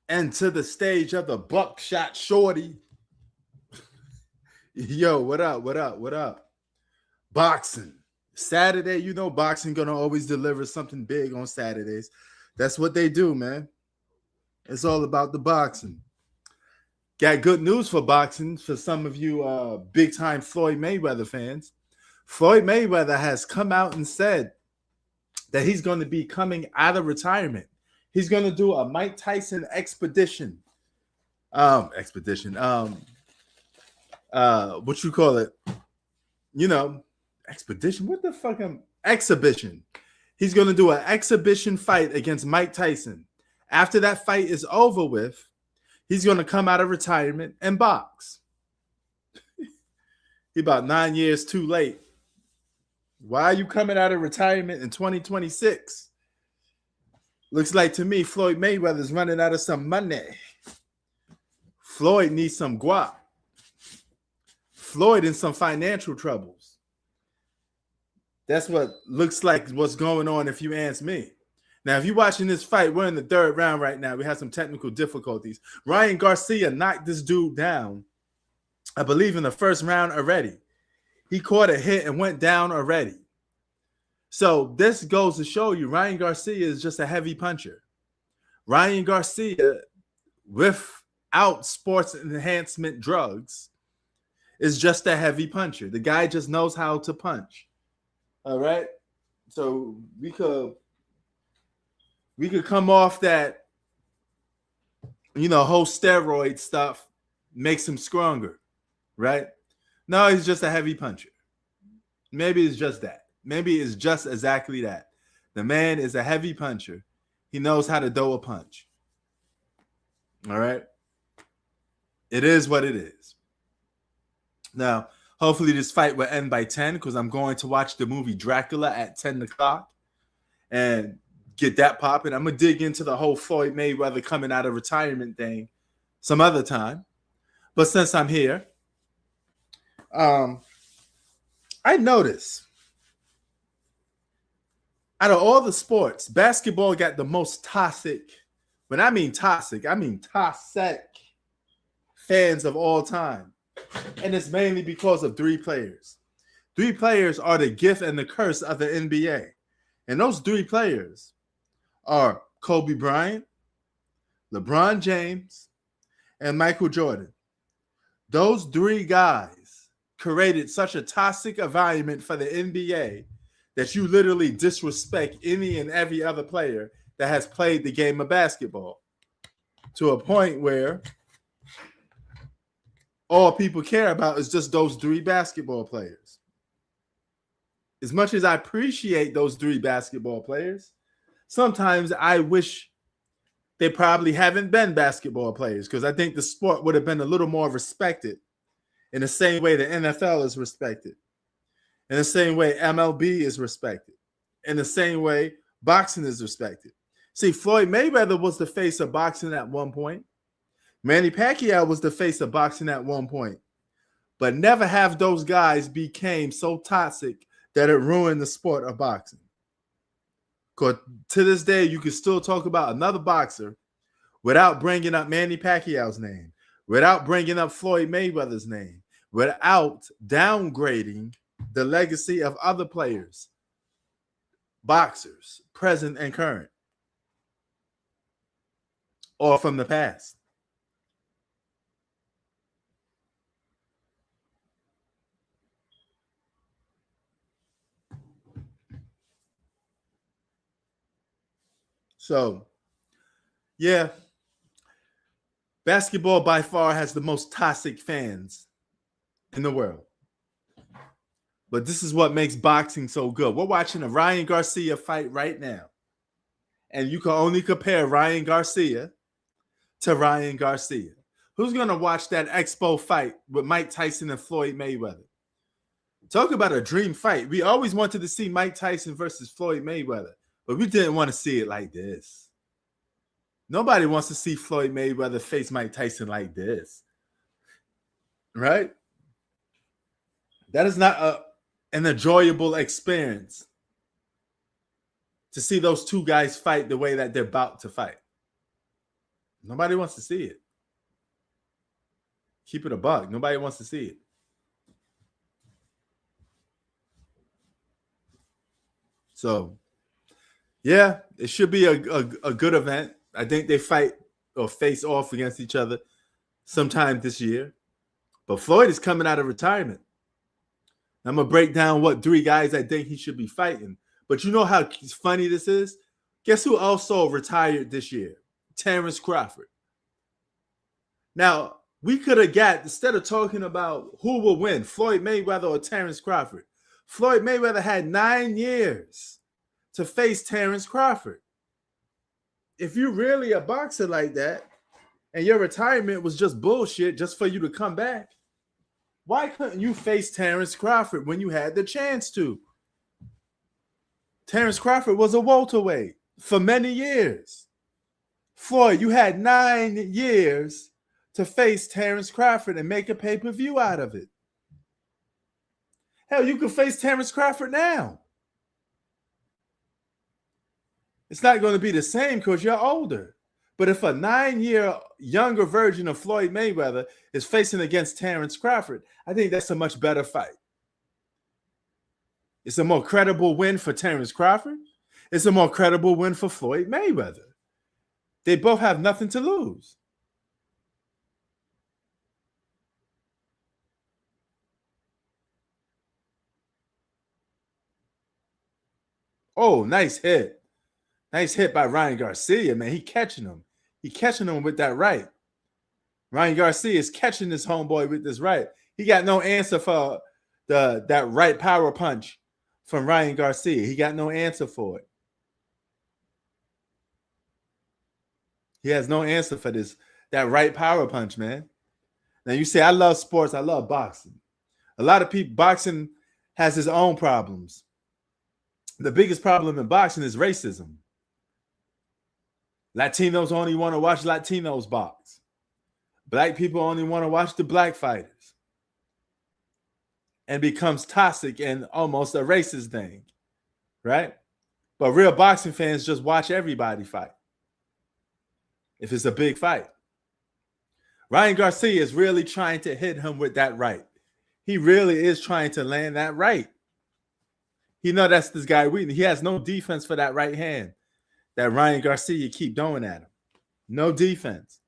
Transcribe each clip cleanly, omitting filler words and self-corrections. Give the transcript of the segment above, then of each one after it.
And to the stage of the Buckshot Shorty. Yo, what up? What up? What up? Boxing. Saturday, you know, boxing gonna always deliver something big on Saturdays. That's what they do, man. It's all about the boxing. Got good news for boxing for some of you big time Floyd Mayweather fans. Floyd Mayweather has come out and said that he's going to be coming out of retirement. He's going to do a Mike Tyson expedition. Expedition. What you call it? You know, expedition. What the fuck? Exhibition. He's going to do an exhibition fight against Mike Tyson. After that fight is over with, he's going to come out of retirement and box. He about 9 years too late. Why are you coming out of retirement in 2026? Looks like to me Floyd Mayweather's running out of some money. Floyd needs some guap. Floyd in some financial troubles. That's what looks like what's going on if you ask me. Now, if you're watching this fight, we're in the third round right now. We have some technical difficulties. Ryan Garcia knocked this dude down, I believe, in the first round already. He caught a hit and went down already. So this goes to show you Ryan Garcia is just a heavy puncher. Ryan Garcia, without sports enhancement drugs, is just a heavy puncher. The guy just knows how to punch. All right? So we could come off that, whole steroid stuff, makes him stronger, right? No, he's just a heavy puncher. Maybe it's just that. Maybe it's just exactly that. The man is a heavy puncher. He knows how to throw a punch. All right? It is what it is. Now, hopefully this fight will end by 10 because I'm going to watch the movie Dracula at 10 o'clock and get that popping. I'm going to dig into the whole Floyd Mayweather coming out of retirement thing some other time. But since I'm here, I noticed out of all the sports, basketball got the most toxic. When I mean toxic fans of all time. And it's mainly because of three players. Three players are the gift and the curse of the NBA. And those three players are Kobe Bryant, LeBron James, and Michael Jordan. Those three guys created such a toxic environment for the NBA that you literally disrespect any and every other player that has played the game of basketball to a point where all people care about is just those three basketball players. As much as I appreciate those three basketball players, sometimes I wish they probably haven't been basketball players because I think the sport would have been a little more respected in the same way the NFL is respected, in the same way MLB is respected, in the same way boxing is respected. See, Floyd Mayweather was the face of boxing at one point. Manny Pacquiao was the face of boxing at one point. But never have those guys became so toxic that it ruined the sport of boxing. Because to this day, you can still talk about another boxer without bringing up Manny Pacquiao's name, without bringing up Floyd Mayweather's name, without downgrading the legacy of other players, boxers, present and current, or from the past. So, yeah, basketball by far has the most toxic fans in the world. But this is what makes boxing so good. We're watching a Ryan Garcia fight right now. And you can only compare Ryan Garcia to Ryan Garcia. Who's going to watch that Expo fight with Mike Tyson and Floyd Mayweather? Talk about a dream fight. We always wanted to see Mike Tyson versus Floyd Mayweather, but we didn't want to see it like this. Nobody wants to see Floyd Mayweather face Mike Tyson like this. Right? That is not an enjoyable experience to see those two guys fight the way that they're about to fight. Nobody wants to see it. Keep it a buck. Nobody wants to see it. So, yeah, it should be a good event. I think they fight or face off against each other sometime this year. But Floyd is coming out of retirement. I'm going to break down what 3 guys I think he should be fighting. But you know how funny this is? Guess who also retired this year? Terrence Crawford. Now, we could have got, instead of talking about who will win, Floyd Mayweather or Terrence Crawford, Floyd Mayweather had 9 years to face Terrence Crawford. If you're really a boxer like that, and your retirement was just bullshit just for you to come back, why couldn't you face Terrence Crawford when you had the chance to? Terrence Crawford was a welterweight for many years. Floyd, you had 9 years to face Terrence Crawford and make a pay-per-view out of it. Hell, you could face Terrence Crawford now. It's not going to be the same because you're older. But if a 9-year younger version of Floyd Mayweather is facing against Terrence Crawford, I think that's a much better fight. It's a more credible win for Terrence Crawford. It's a more credible win for Floyd Mayweather. They both have nothing to lose. Oh, nice hit. Nice hit by Ryan Garcia, man. He catching him. He catching him with that right. Ryan Garcia is catching this homeboy with this right. He got no answer for that right power punch from Ryan Garcia. He got no answer for it. He has no answer for that right power punch, man. Now you say, I love sports. I love boxing. A lot of people, boxing has its own problems. The biggest problem in boxing is racism. Latinos only want to watch Latinos box. Black people only want to watch the black fighters. And becomes toxic and almost a racist thing, right? But real boxing fans just watch everybody fight. If it's a big fight. Ryan Garcia is really trying to hit him with that right. He really is trying to land that right. He know that's this guy weak. He has no defense for that right hand that Ryan Garcia keep throwing at him. No defense.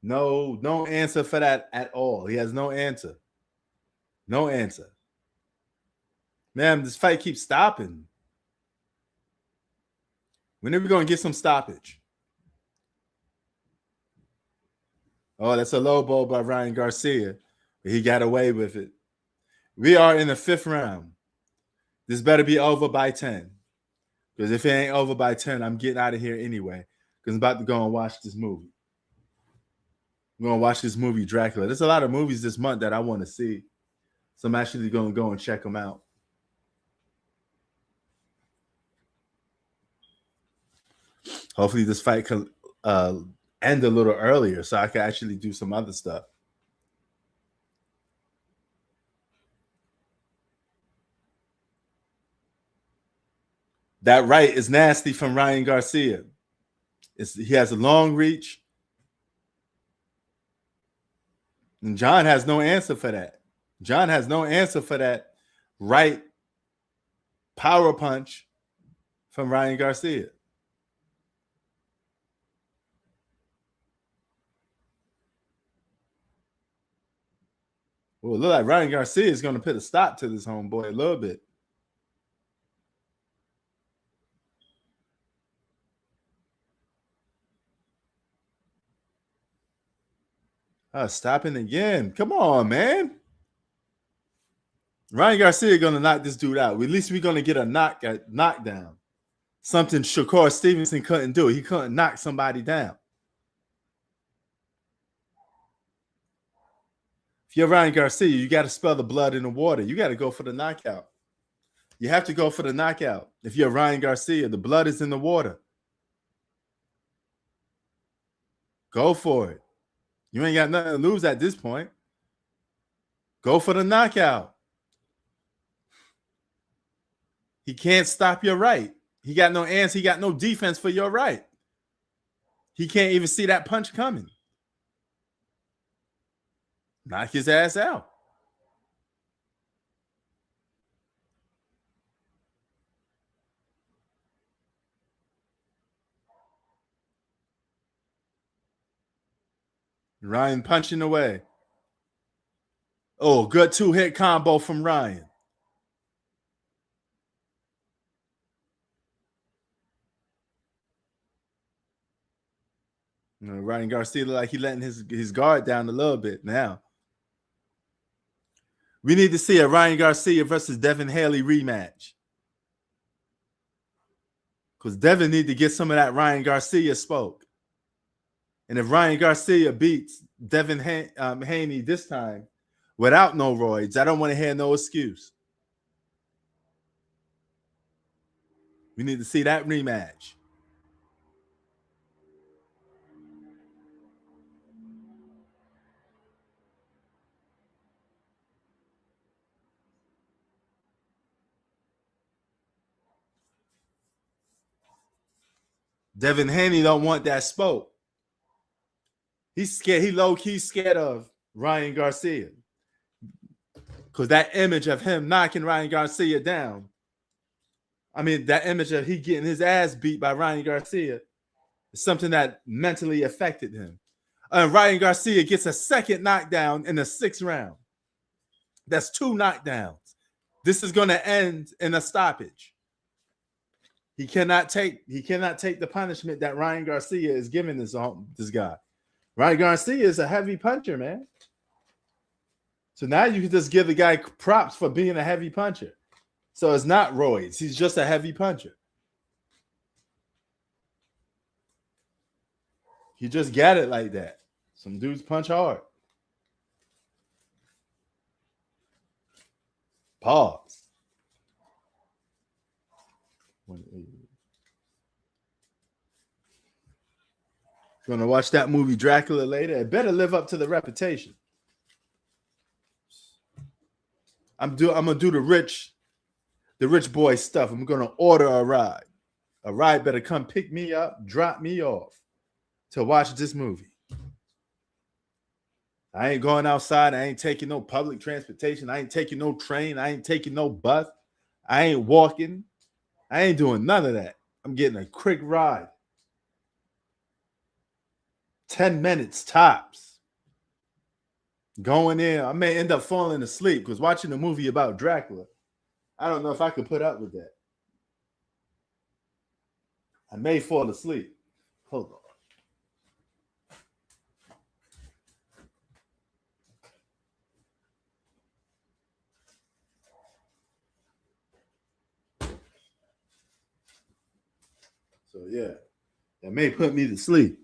No answer for that at all. He has no answer. No answer. Man, this fight keeps stopping. When are we going to get some stoppage? Oh, that's a low blow by Ryan Garcia. But he got away with it. We are in the 5th round. This better be over by 10. Because if it ain't over by 10, I'm getting out of here anyway. Because I'm about to go and watch this movie. I'm going to watch this movie, Dracula. There's a lot of movies this month that I want to see. So I'm actually going to go and check them out. Hopefully this fight can end a little earlier so I can actually do some other stuff. That right is nasty from Ryan Garcia. He has a long reach. And John has no answer for that. John has no answer for that right power punch from Ryan Garcia. Well, it looks like Ryan Garcia is going to put a stop to this homeboy a little bit. Stopping again. Come on, man. Ryan Garcia going to knock this dude out. At least we're going to get a knockdown. Something Shakur Stevenson couldn't do. He couldn't knock somebody down. If you're Ryan Garcia, you got to spell the blood in the water. You got to go for the knockout. You have to go for the knockout. If you're Ryan Garcia, the blood is in the water. Go for it. You ain't got nothing to lose at this point. Go for the knockout. He can't stop your right. He got no answer. He got no defense for your right. He can't even see that punch coming. Knock his ass out. Ryan punching away. Oh, good 2-hit combo from Ryan. Ryan Garcia look like he letting his guard down a little bit now. We need to see a Ryan Garcia versus Devin Haney rematch. Because Devin need to get some of that Ryan Garcia spoke. And if Ryan Garcia beats Devin Haney this time without no roids, I don't want to hear no excuse. We need to see that rematch. Devin Haney don't want that spoke. He's scared. He low-key scared of Ryan Garcia. Because that image of him knocking Ryan Garcia down, I mean, that image of he getting his ass beat by Ryan Garcia is something that mentally affected him. And Ryan Garcia gets a second knockdown in the 6th round. That's 2 knockdowns. This is going to end in a stoppage. He cannot take the punishment that Ryan Garcia is giving this guy. Ryan Garcia is a heavy puncher, man. So now you can just give the guy props for being a heavy puncher. So it's not roids. He's just a heavy puncher. He just got it like that. Some dudes punch hard. Pause. Gonna watch that movie Dracula later. It better live up to the reputation. I'm gonna do the rich boy stuff. I'm gonna order a ride. A ride better come pick me up, drop me off to watch this movie. I ain't going outside. I ain't taking no public transportation. I ain't taking no train. I ain't taking no bus. I ain't walking. I ain't doing none of that. I'm getting a quick ride. 10 minutes tops. Going in. I may end up falling asleep because watching a movie about Dracula, I don't know if I could put up with that. I may fall asleep. Hold on. So yeah, that may put me to sleep.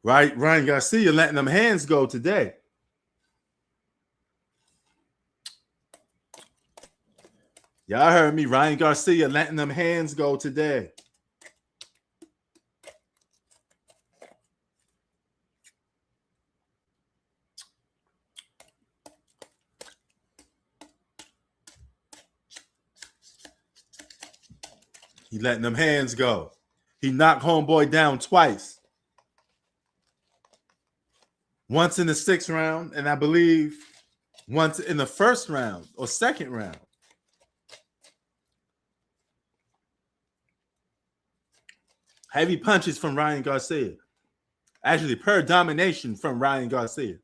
Right, Ryan Garcia letting them hands go today. Y'all heard me. Ryan Garcia letting them hands go today. He letting them hands go. He knocked homeboy down twice. Once in the 6th round, and I believe once in the 1st round or 2nd round. Heavy punches from Ryan Garcia. Actually, per domination from Ryan Garcia.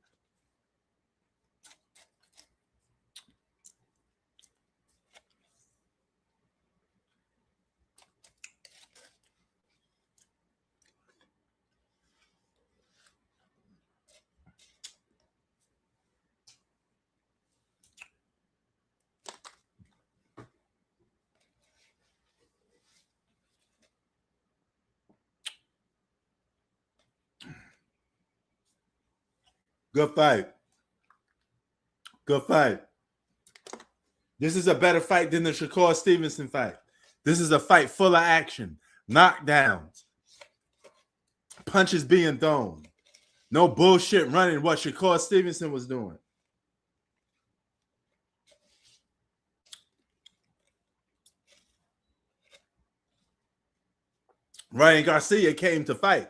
Good fight. Good fight. This is a better fight than the Shakur Stevenson fight. This is a fight full of action, knockdowns, punches being thrown. No bullshit running what Shakur Stevenson was doing. Ryan Garcia came to fight.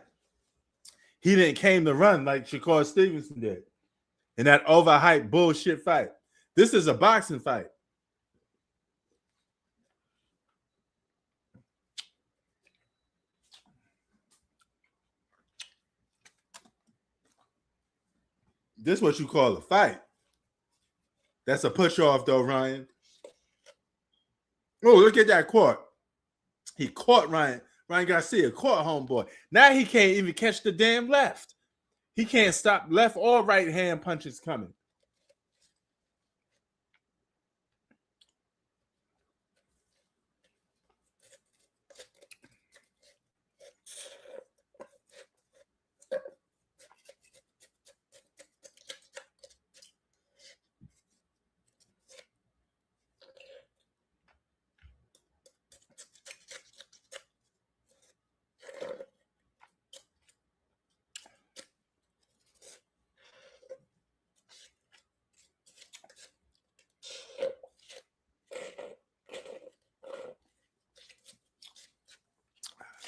He didn't came to run like Shakur Stevenson did in that overhyped bullshit fight. This is a boxing fight. This is what you call a fight. That's a push off, though, Ryan. Oh, look at that court. He caught Ryan Garcia, caught homeboy. Now he can't even catch the damn left. He can't stop left or right hand punches coming.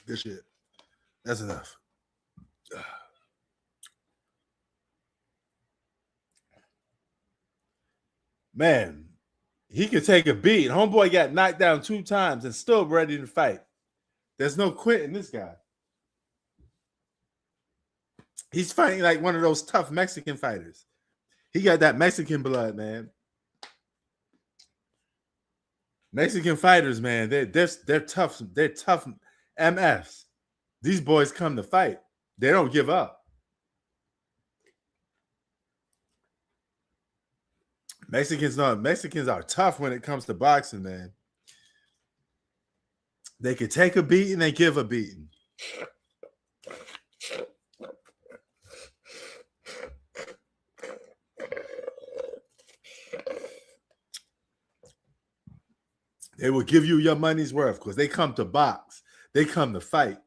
Good shit. That's enough. Man, he could take a beat. Homeboy got knocked down 2 times and still ready to fight. There's no quitting this guy. He's fighting like one of those tough Mexican fighters. He got that Mexican blood, man. Mexican fighters, man, they're tough. They're tough MFs. These boys come to fight. They don't give up. Mexicans are tough when it comes to boxing, man. They could take a beating, they give a beating. They will give you your money's worth because they come to box. They come to fight.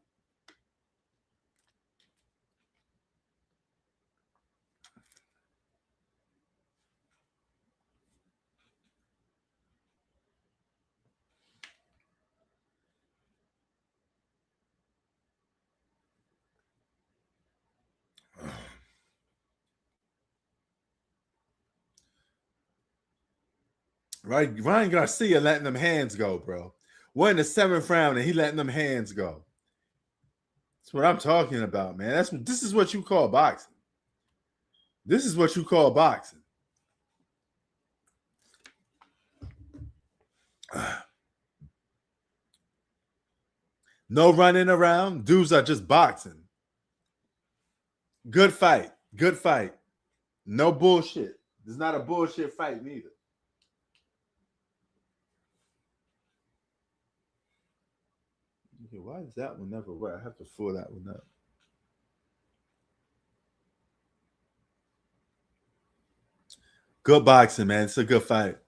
Right, Ryan Garcia letting them hands go, bro. We're in the 7th round and he letting them hands go. That's what I'm talking about, man. This is what you call boxing. This is what you call boxing. No running around. Dudes are just boxing. Good fight. Good fight. No bullshit. It's not a bullshit fight neither. Okay, why does that one never work? I have to pull that one up. Good boxing, man. It's a good fight.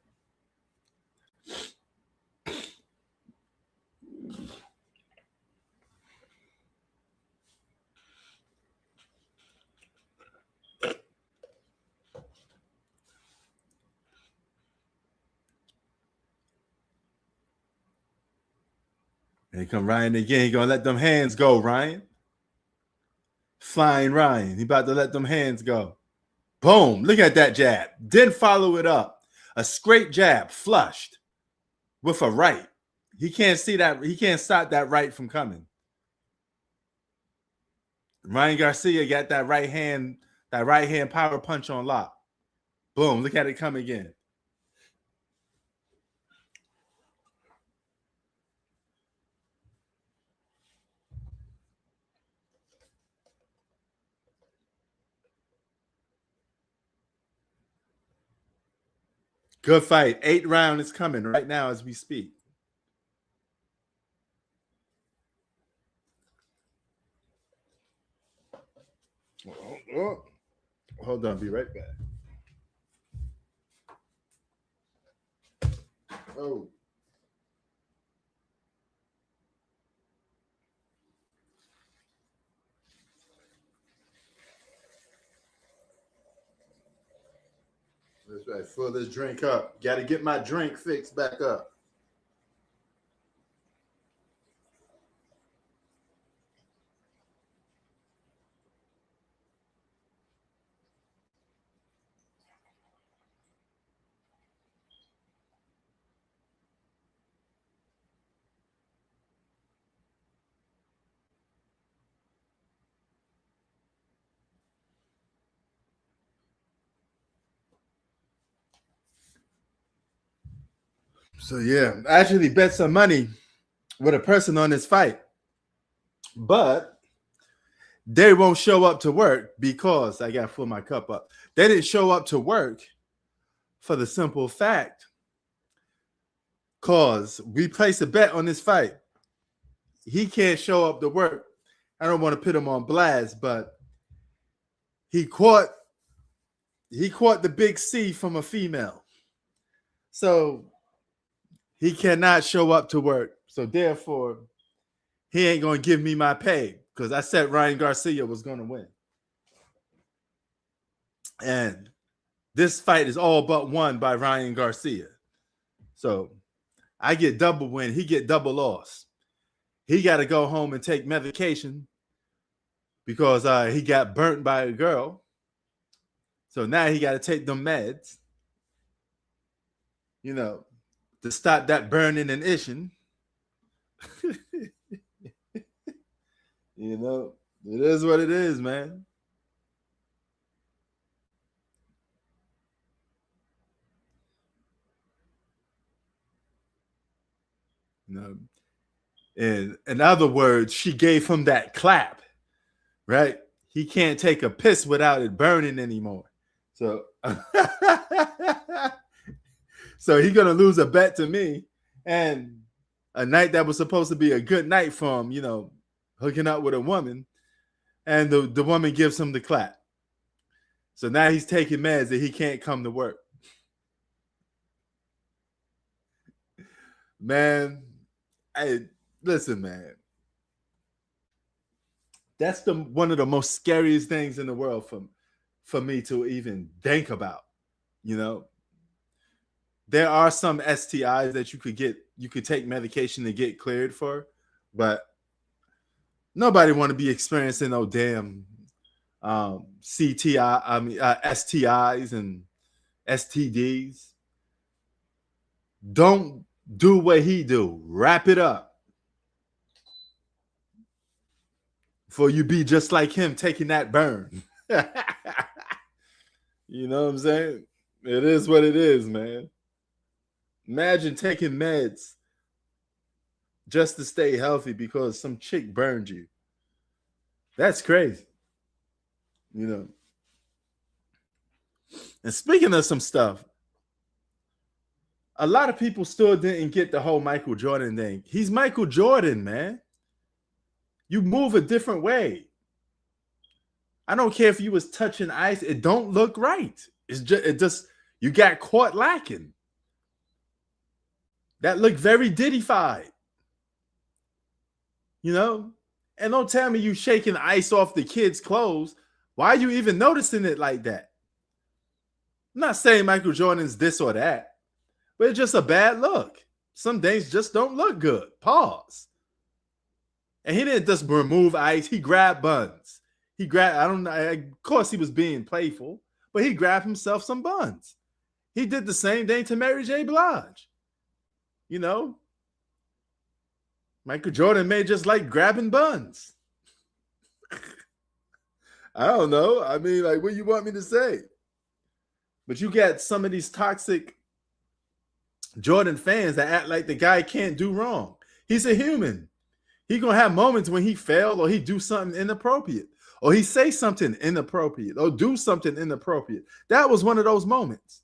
And he come Ryan again. He gonna let them hands go, Ryan. Flying Ryan. He about to let them hands go. Boom. Look at that jab. Didn't follow it up. A straight jab, flushed with a right. He can't see that. He can't stop that right from coming. Ryan Garcia got that right hand power punch on lock. Boom. Look at it come again. Good fight. 8th round is coming right now as we speak. Hold on, be right back. Oh. That's right. Fill this drink up. Got to get my drink fixed back up. So yeah, I actually bet some money with a person on this fight, but they won't show up to work because I got to fill my cup up. They didn't show up to work for the simple fact, cause we placed a bet on this fight. He can't show up to work. I don't want to put him on blast, but he caught the big C from a female. So he cannot show up to work. So therefore, he ain't going to give me my pay because I said Ryan Garcia was going to win. And this fight is all but won by Ryan Garcia. So I get double win. He get double loss. He got to go home and take medication because he got burnt by a girl. So now he got to take them meds, to stop that burning and itching. It is what it is, man. In other words, she gave him that clap, right? He can't take a piss without it burning anymore. So, so he's gonna lose a bet to me, and a night that was supposed to be a good night for him, hooking up with a woman, and the woman gives him the clap. So now he's taking meds that he can't come to work. Man, listen, man. That's one of the most scariest things in the world for me to even think about. There are some STIs that you could take medication to get cleared for, but nobody want to be experiencing no damn STIs and STDs. Don't do what he do. Wrap it up. For you be just like him taking that burn. You know what I'm saying? It is what it is, man. Imagine taking meds just to stay healthy because some chick burned you. That's crazy. And speaking of some stuff, a lot of people still didn't get the whole Michael Jordan thing. He's Michael Jordan, man. You move a different way. I don't care if you was touching ice. It don't look right. It just you got caught lacking. That looked very Diddy-fied. And don't tell me you shaking ice off the kid's clothes. Why are you even noticing it like that? I'm not saying Michael Jordan's this or that, but it's just a bad look. Some things just don't look good. Pause. And he didn't just remove ice. He grabbed buns. I don't know. Of course, he was being playful, but he grabbed himself some buns. He did the same thing to Mary J. Blige. Michael Jordan may just like grabbing buns. I don't know. I mean, like, what do you want me to say? But you got some of these toxic Jordan fans that act like the guy can't do wrong. He's a human. He's going to have moments when he failed or he do something inappropriate or he say something inappropriate or do something inappropriate. That was one of those moments.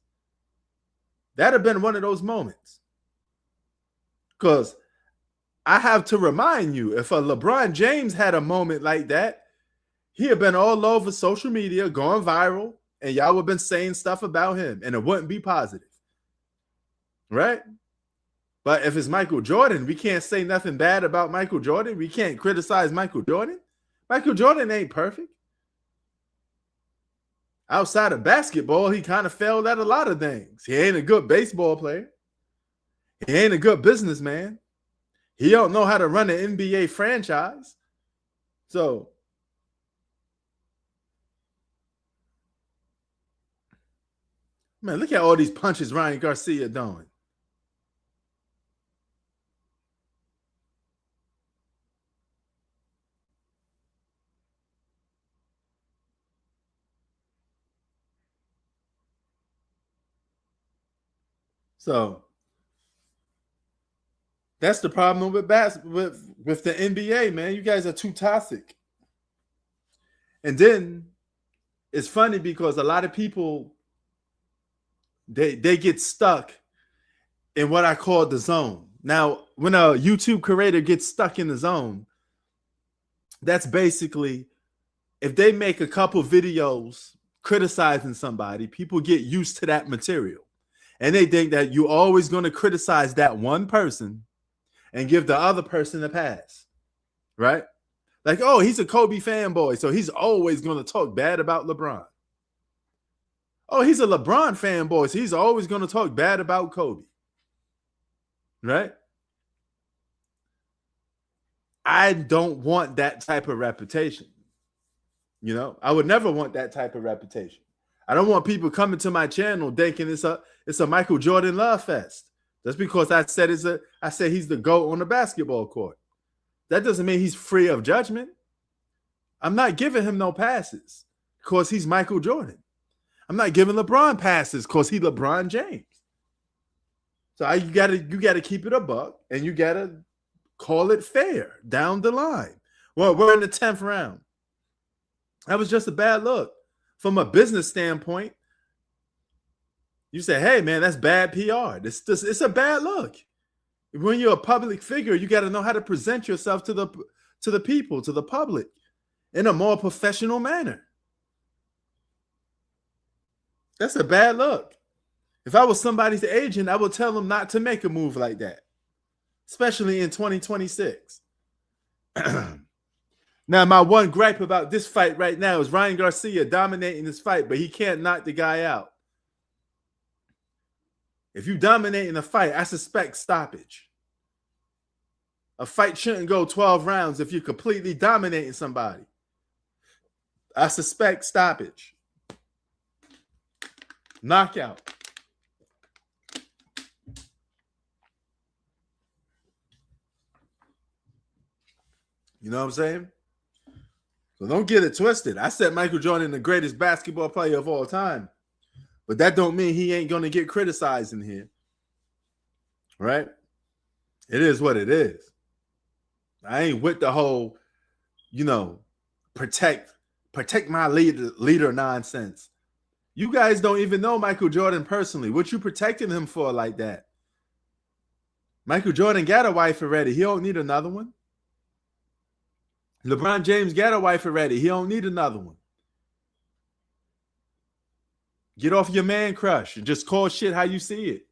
That'd have been one of those moments. Because I have to remind you, if a LeBron James had a moment like that, he had been all over social media, going viral, and y'all would have been saying stuff about him, and it wouldn't be positive, right? But if it's Michael Jordan, we can't say nothing bad about Michael Jordan. We can't criticize Michael Jordan. Michael Jordan ain't perfect. Outside of basketball, he kind of failed at a lot of things. He ain't a good baseball player. He ain't a good businessman. He don't know how to run an NBA franchise. So, man, look at all these punches Ryan Garcia doing. So that's the problem with the NBA, man. You guys are too toxic. And then it's funny because a lot of people they get stuck in what I call the zone. Now, when a YouTube creator gets stuck in the zone, that's basically if they make a couple videos criticizing somebody, people get used to that material. And they think that you're always going to criticize that one person and give the other person a pass, right? Like, oh, he's a Kobe fanboy, so he's always going to talk bad about LeBron. Oh, he's a LeBron fanboy, so he's always going to talk bad about Kobe, right? I don't want that type of reputation. You know, I would never want that type of reputation. I don't want people coming to my channel thinking it's a Michael Jordan love fest. Just because I said he's the GOAT on the basketball court. That doesn't mean he's free of judgment. I'm not giving him no passes because he's Michael Jordan. I'm not giving LeBron passes because he's LeBron James. So you gotta keep it a buck and you gotta call it fair down the line. Well, we're in the 10th round. That was just a bad look. From a business standpoint, you say, hey, man, that's bad PR. It's a bad look. When you're a public figure, you got to know how to present yourself to the people, to the public, in a more professional manner. That's a bad look. If I was somebody's agent, I would tell them not to make a move like that, especially in 2026. Now, my one gripe about this fight right now is Ryan Garcia dominating this fight, but he can't knock the guy out. If you dominate in a fight, I suspect stoppage. A fight shouldn't go 12 rounds if you're completely dominating somebody. I suspect stoppage. Knockout. You know what I'm saying? So don't get it twisted. I said Michael Jordan the greatest basketball player of all time. But that don't mean he ain't going to get criticized in here. Right? It is what it is. I ain't with the whole, protect my leader nonsense. You guys don't even know Michael Jordan personally. What you protecting him for like that? Michael Jordan got a wife already. He don't need another one. LeBron James got a wife already. He don't need another one. Get off your man crush and just call shit how you see it.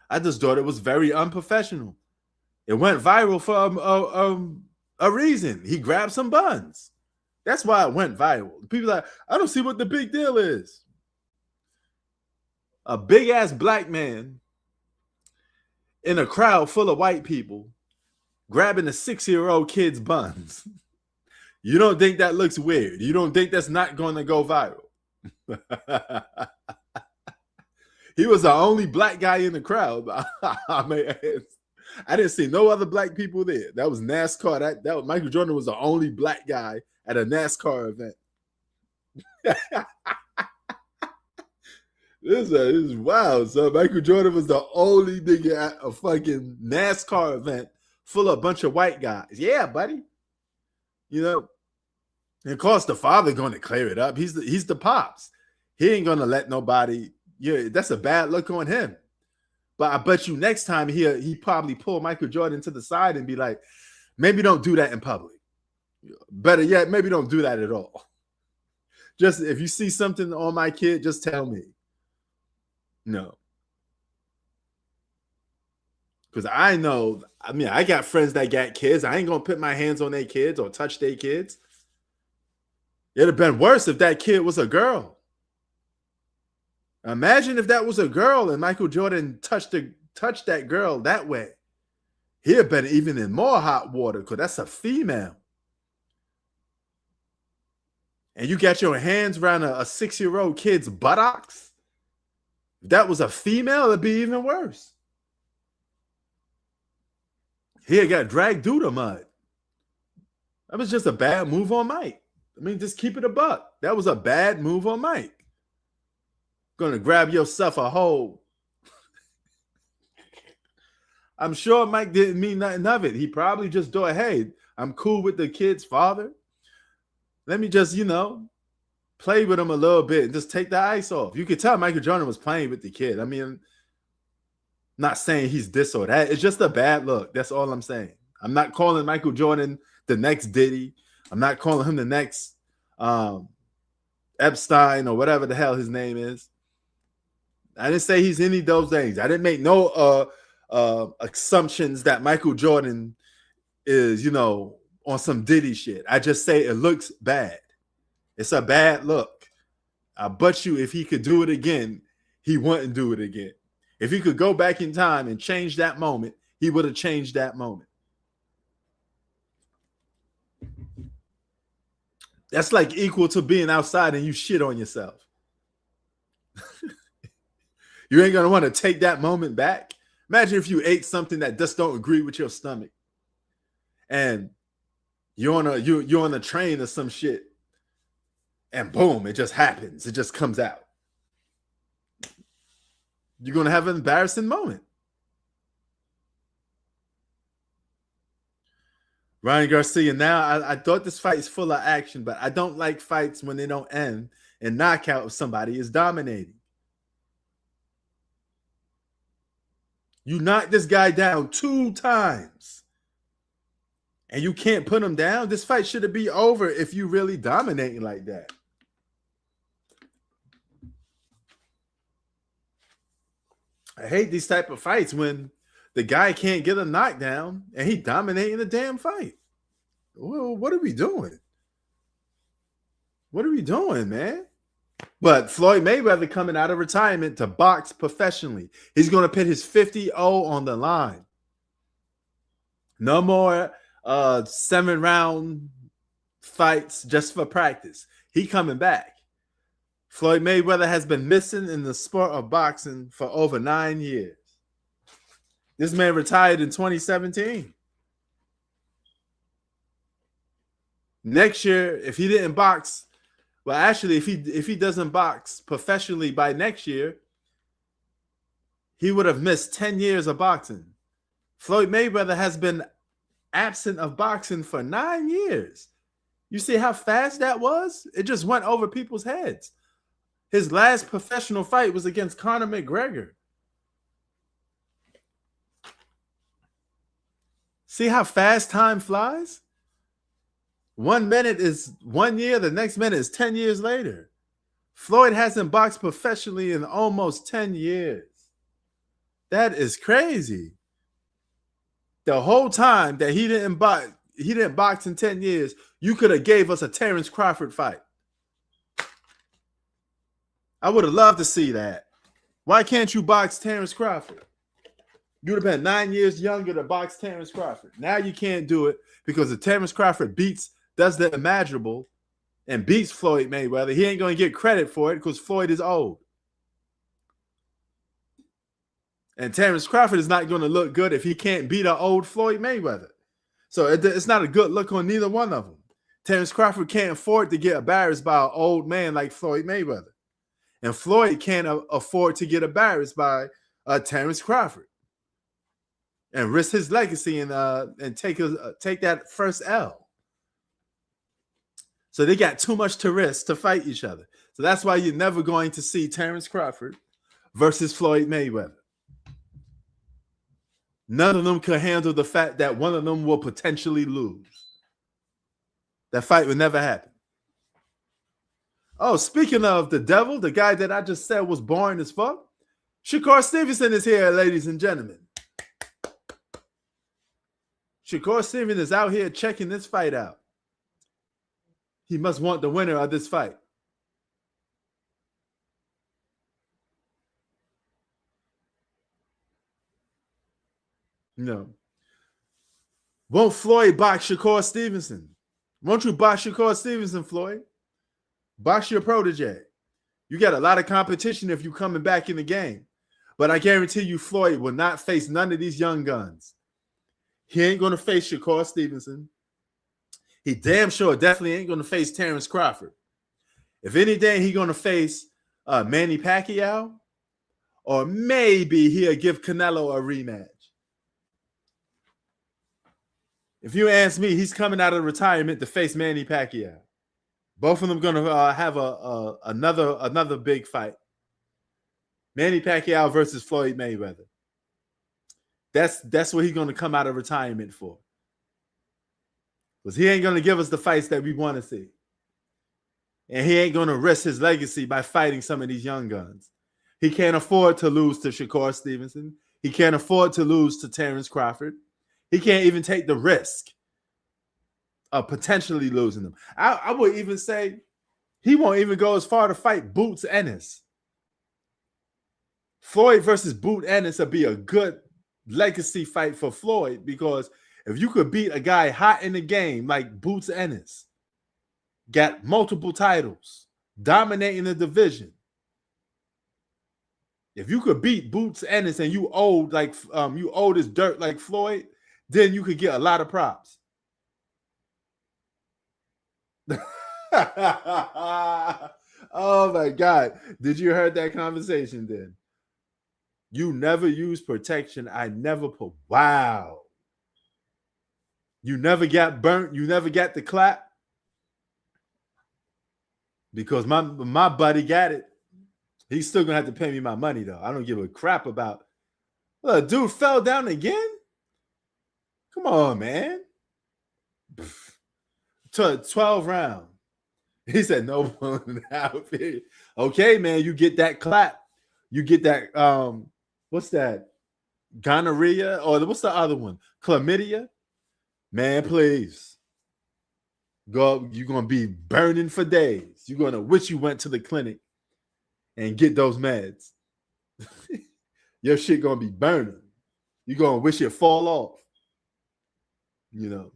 I just thought it was very unprofessional. It went viral for a reason. He grabbed some buns. That's why it went viral. People are like, I don't see what the big deal is. A big-ass black man in a crowd full of white people grabbing a 6-year-old kid's buns. You don't think that looks weird? You don't think that's not going to go viral? He was the only black guy in the crowd. I didn't see no other black people there. That was NASCAR. That was, Michael Jordan was the only black guy at a NASCAR event. This is wild. So Michael Jordan was the only nigga at a fucking NASCAR event full of a bunch of white guys. Yeah, buddy. And of course, the father going to clear it up. He's the pops. He ain't going to let nobody. Yeah, that's a bad look on him. But I bet you next time he probably pull Michael Jordan to the side and be like, maybe don't do that in public. Better yet, maybe don't do that at all. Just if you see something on my kid, just tell me. No. Because I know, I mean, I got friends that got kids. I ain't going to put my hands on their kids or touch their kids. It'd have been worse if that kid was a girl. Imagine if that was a girl and Michael Jordan touched that girl that way. He'd have been even in more hot water because that's a female. And you got your hands around a 6-year-old kid's buttocks. If that was a female, it'd be even worse. He got dragged through the mud. That was just a bad move on Mike. I mean, just keep it a buck. That was a bad move on Mike. Gonna grab yourself a hole. I'm sure Mike didn't mean nothing of it. He probably just thought, hey, I'm cool with the kid's father. Let me just, play with him a little bit and just take the ice off. You could tell Michael Jordan was playing with the kid. I mean, not saying he's this or that. It's just a bad look. That's all I'm saying. I'm not calling Michael Jordan the next Diddy. I'm not calling him the next Epstein or whatever the hell his name is. I didn't say he's any of those things. I didn't make no assumptions that Michael Jordan is, on some Diddy shit. I just say it looks bad. It's a bad look. I bet you if he could do it again, he wouldn't do it again. If he could go back in time and change that moment, he would have changed that moment. That's like equal to being outside and you shit on yourself. You ain't gonna want to take that moment back. Imagine if you ate something that just don't agree with your stomach, and you're on a train or some shit, and boom, it just happens. It just comes out. You're gonna have an embarrassing moment. Ryan Garcia. Now, I thought this fight is full of action, but I don't like fights when they don't end and knockout if somebody is dominating. You knocked this guy down 2 times and you can't put him down. This fight should be over if you really dominating like that. I hate these type of fights when the guy can't get a knockdown and he dominating the damn fight. Well, what are we doing? What are we doing, man? But Floyd Mayweather coming out of retirement to box professionally. He's going to put his 50-0 on the line. No more 7-round fights just for practice. He coming back. Floyd Mayweather has been missing in the sport of boxing for over 9 years. This man retired in 2017. Next year, if he didn't box, well, actually, if he doesn't box professionally by next year, he would have missed 10 years of boxing. Floyd Mayweather has been absent of boxing for 9 years. You see how fast that was? It just went over people's heads. His last professional fight was against Conor McGregor. See how fast time flies? 1 minute is 1 year. The next minute is 10 years later. Floyd hasn't boxed professionally in almost 10 years. That is crazy. The whole time that he didn't box in 10 years, you could have gave us a Terrence Crawford fight. I would have loved to see that. Why can't you box Terrence Crawford? You would have been 9 years younger to box Terrence Crawford. Now you can't do it because if Terrence Crawford does the imaginable and beats Floyd Mayweather, he ain't going to get credit for it because Floyd is old. And Terrence Crawford is not going to look good if he can't beat an old Floyd Mayweather. So it's not a good look on neither one of them. Terrence Crawford can't afford to get embarrassed by an old man like Floyd Mayweather. And Floyd can't afford to get embarrassed by Terrence Crawford and risk his legacy and take that first L. So they got too much to risk to fight each other. So that's why you're never going to see Terrence Crawford versus Floyd Mayweather. None of them could handle the fact that one of them will potentially lose. That fight would never happen. Oh, speaking of the devil, the guy that I just said was boring as fuck, Shakur Stevenson is here, ladies and gentlemen. Shakur Stevenson is out here checking this fight out. He must want the winner of this fight. No. Won't Floyd box Shakur Stevenson? Won't you box Shakur Stevenson, Floyd? Box your protege. You got a lot of competition if you're coming back in the game. But I guarantee you, Floyd will not face none of these young guns. He ain't going to face Shakur Stevenson. He damn sure definitely ain't going to face Terrence Crawford. If anything, he's going to face Manny Pacquiao, or maybe he'll give Canelo a rematch. If you ask me, he's coming out of retirement to face Manny Pacquiao. Both of them going to have another big fight. Manny Pacquiao versus Floyd Mayweather. That's what he's going to come out of retirement for. Because he ain't going to give us the fights that we want to see. And he ain't going to risk his legacy by fighting some of these young guns. He can't afford to lose to Shakur Stevenson. He can't afford to lose to Terrence Crawford. He can't even take the risk of potentially losing them. I would even say he won't even go as far to fight Boots Ennis. Floyd versus Boot Ennis would be a good legacy fight for Floyd, because if you could beat a guy hot in the game like Boots Ennis, got multiple titles, dominating the division. If you could beat Boots Ennis and you owed his dirt like Floyd, then you could get a lot of props. Oh my God. Did you heard that conversation then? You never use protection. I never put. Wow. You never got burnt. You never got the clap. Because my buddy got it. He's still going to have to pay me my money, though. I don't give a crap about. Look, dude fell down again? Come on, man. To 12 round. He said no one out. Okay, man, you get that clap. You get that, what's that? Gonorrhea? Or what's the other one? Chlamydia? Man, please. Go. You're going to be burning for days. You're going to wish you went to the clinic and get those meds. Your shit going to be burning. You're going to wish it fall off. You know.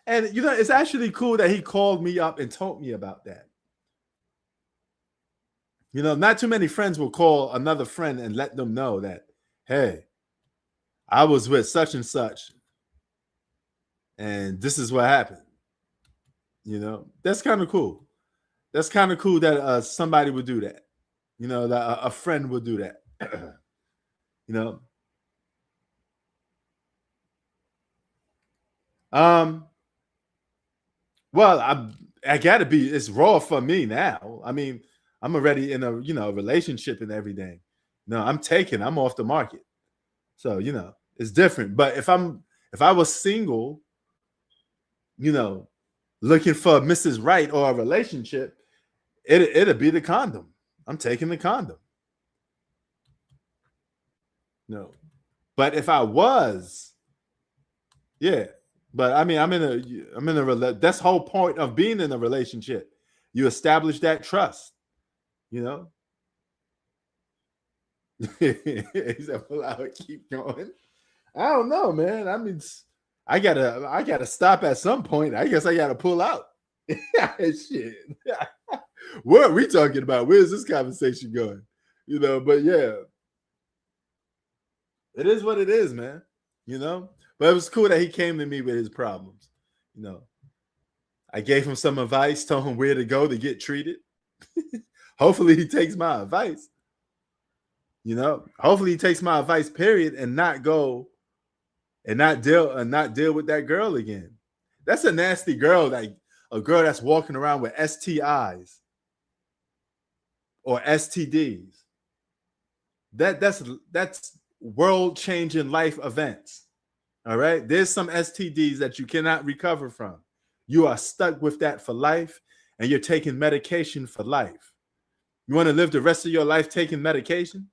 And, you know, it's actually cool that he called me up and told me about that. You know, not too many friends will call another friend and let them know that, hey, I was with such and such, and this is what happened. You know, that's kind of cool. That's kind of cool that somebody would do that. You know, that a friend would do that. You know. Well, I gotta be. It's raw for me now. I mean, I'm already in a relationship and everything. No, I'm off the market. So, you know, it's different. But if I was single, you know, looking for Mrs. Right or a relationship, it'd be the condom. I'm taking the condom. No. But if I was, yeah. But I mean, I'm in a that's the whole point of being in a relationship. You establish that trust, you know. He said, well, I would keep going. I don't know, man. I mean, I gotta stop at some point. I guess I gotta pull out. Shit. What are we talking about? Where's this conversation going? You know, but yeah. It is what it is, man. You know? But it was cool that he came to me with his problems. You know, I gave him some advice, told him where to go to get treated. Hopefully he takes my advice. You know, hopefully he takes my advice, period, and not go and not deal with that girl again. That's a nasty girl, like a girl that's walking around with STIs or STDs. That's world-changing life events. All right. There's some STDs that you cannot recover from. You are stuck with that for life, and you're taking medication for life. You want to live the rest of your life taking medication?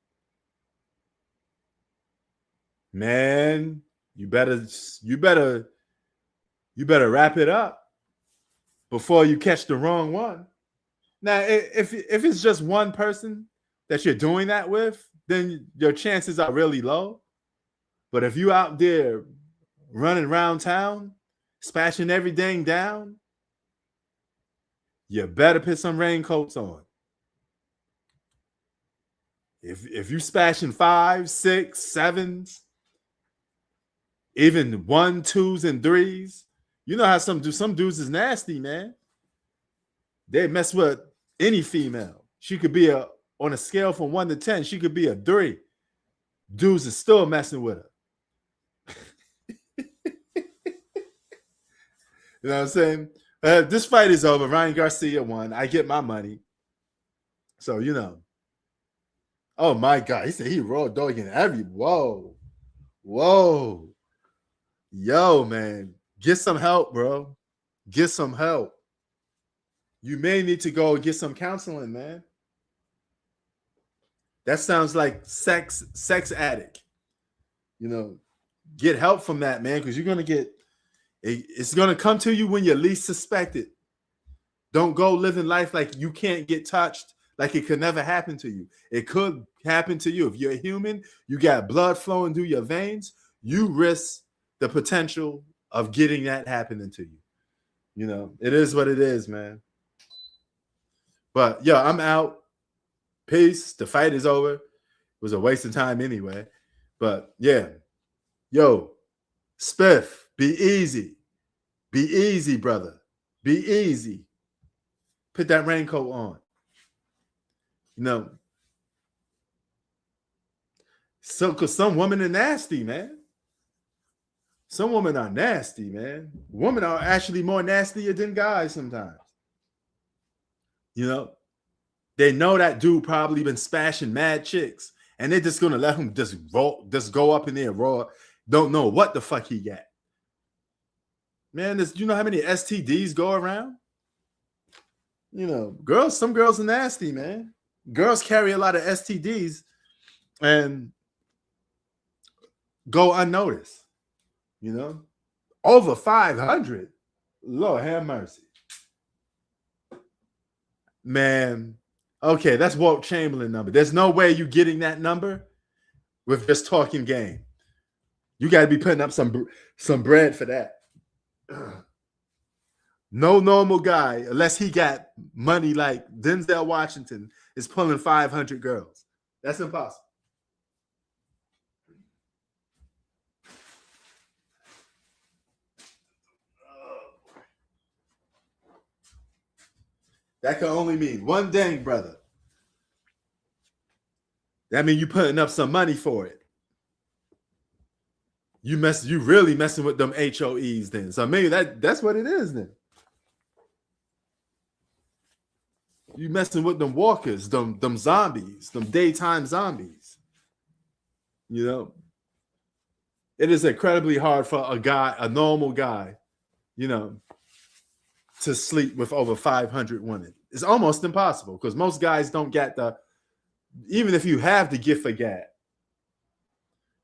Man, you better wrap it up before you catch the wrong one. Now, if it's just one person that you're doing that with, then your chances are really low. But if you out there running around town, smashing everything down, you better put some raincoats on. If you smashing 5, 6, 7s, even 1, 2s, and 3s, you know how some dudes is nasty, man. They mess with any female. She could be on a scale from 1 to 10, she could be a 3. Dudes is still messing with her. You know what I'm saying? This fight is over. Ryan Garcia won. I get my money. So, you know. Oh, my God. He said he raw dogging every. Whoa. Yo, man. Get some help, bro. Get some help. You may need to go get some counseling, man. That sounds like sex addict. You know, get help from that, man, because you're going to get. It's going to come to you when you least suspect it. Don't go living life like you can't get touched, like it could never happen to you. It could happen to you. If you're a human, you got blood flowing through your veins, you risk the potential of getting that happening to you. You know, it is what it is, man. But, I'm out. Peace. The fight is over. It was a waste of time anyway. But, yeah. Yo, Spiff. Be easy. Be easy, brother. Be easy. Put that raincoat on. You know. So, because some women are nasty, man. Some women are nasty, man. Women are actually more nastier than guys sometimes. You know. They know that dude probably been smashing mad chicks. And they're just going to let him just go up in there raw. Don't know what the fuck he got. Man, you know how many STDs go around? You know, some girls are nasty, man. Girls carry a lot of STDs and go unnoticed. You know, over 500. Lord have mercy. Man, okay, that's Walt Chamberlain number. There's no way you getting that number with just talking game. You got to be putting up some bread for that. No normal guy, unless he got money like Denzel Washington, is pulling 500 girls. That's impossible. That can only mean one thing, brother. That means you putting up some money for it. You really messing with them HOEs then. So maybe that's what it is then. You messing with them walkers, them zombies, them daytime zombies. You know, it is incredibly hard for a normal guy, you know, to sleep with over 500 women. It's almost impossible because most guys don't get even if you have the gift of gab,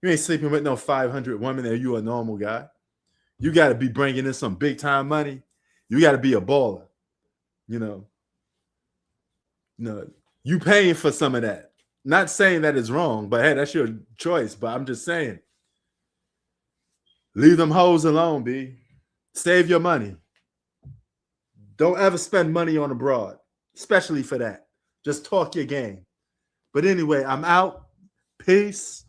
you ain't sleeping with no 500 women and you a normal guy. You got to be bringing in some big time money. You got to be a baller, you know. No, you paying for some of that. Not saying that it's wrong, but hey, that's your choice. But I'm just saying, leave them hoes alone, B. Save your money. Don't ever spend money on a broad, especially for that. Just talk your game. But anyway, I'm out. Peace.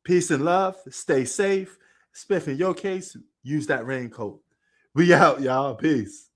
Peace and love. Stay safe. Spiff, in your case, use that raincoat. We out, y'all. Peace.